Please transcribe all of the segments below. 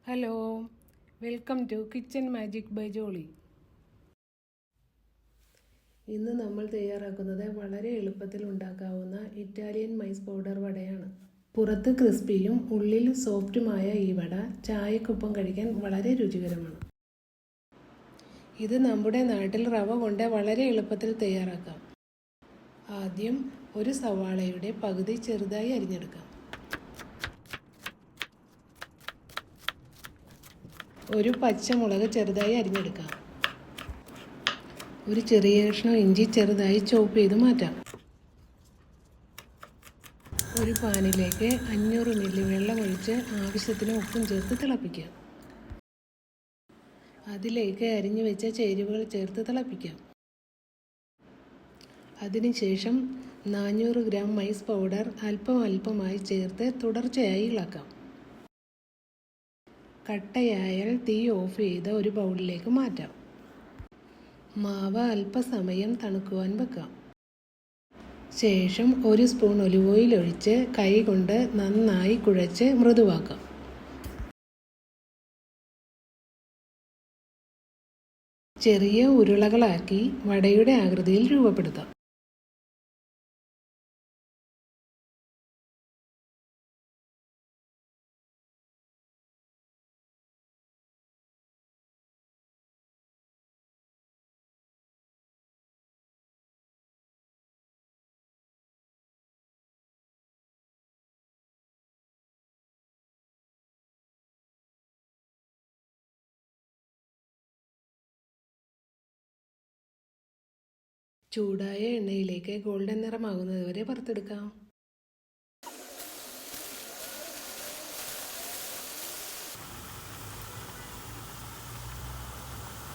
Hello, welcome to kitchen magic by Jolly. ഇന്ന് നമ്മൾ തയ്യാറാക്കുന്നത് വളരെ എളുപ്പത്തിൽ ഉണ്ടാക്കാവുന്ന ഇറ്റാലിയൻ മൈസ് പൗഡർ വടയാണ്. പുറത്ത് ക്രിസ്പിയും ഉള്ളിൽ സോഫ്റ്റുമായ ഈ വട ചായക്കൊപ്പം കഴിക്കാൻ വളരെ രുചികരമാണ്. ഇത് നമ്മുടെ നാട്ടിൽ റവ കൊണ്ട് വളരെ എളുപ്പത്തിൽ തയ്യാറാക്കാം. ആദ്യം ഒരു സവാളയുടെ പകുതി ചെറുതായി അരിഞ്ഞെടുക്കാം. ഒരു പച്ചമുളക് ചെറുതായി അരിഞ്ഞെടുക്കാം. ഒരു ചെറിയ കഷ്ണം ഇഞ്ചി ചെറുതായി ചോപ്പ് ചെയ്ത് മാറ്റാം. ഒരു പാനിലേക്ക് 500 മില്ലി വെള്ളമൊഴിച്ച് ആവശ്യത്തിന് ഉപ്പും ചേർത്ത് തിളപ്പിക്കാം. അതിലേക്ക് അരിഞ്ഞു വെച്ച ചേരുവകൾ ചേർത്ത് തിളപ്പിക്കാം. അതിനുശേഷം 400 ഗ്രാം മൈസ് പൗഡർ അല്പമായി ചേർത്ത് തുടർച്ചയായി ഇളക്കാം. കട്ടയായാൽ തീ ഓഫ് ചെയ്ത് ഒരു ബൗളിലേക്ക് മാറ്റാം. മാവ് അല്പസമയം തണുക്കുവാൻ വെക്കാം. ശേഷം ഒരു സ്പൂൺ ഒലിവ് ഓയിൽ ഒഴിച്ച് കൈകൊണ്ട് നന്നായി കുഴച്ച് മൃദുവാക്കാം. ചെറിയ ഉരുളകളാക്കി വടയുടെ ആകൃതിയിൽ രൂപപ്പെടുത്താം. ചൂടായ എണ്ണയിലേക്ക് ഗോൾഡൻ നിറമാകുന്നത് വരെ വറുത്തെടുക്കാം.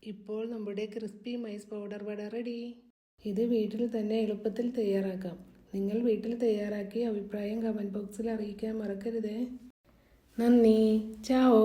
ഇപ്പോൾ നമ്മുടെ ക്രിസ്പി മൈസ് പൗഡർ വട റെഡി. ഇത് വീട്ടിൽ തന്നെ എളുപ്പത്തിൽ തയ്യാറാക്കാം. നിങ്ങൾ വീട്ടിൽ തയ്യാറാക്കി അഭിപ്രായം കമൻറ്റ് ബോക്സിൽ അറിയിക്കാൻ മറക്കരുത്. നന്ദി. ചാओ.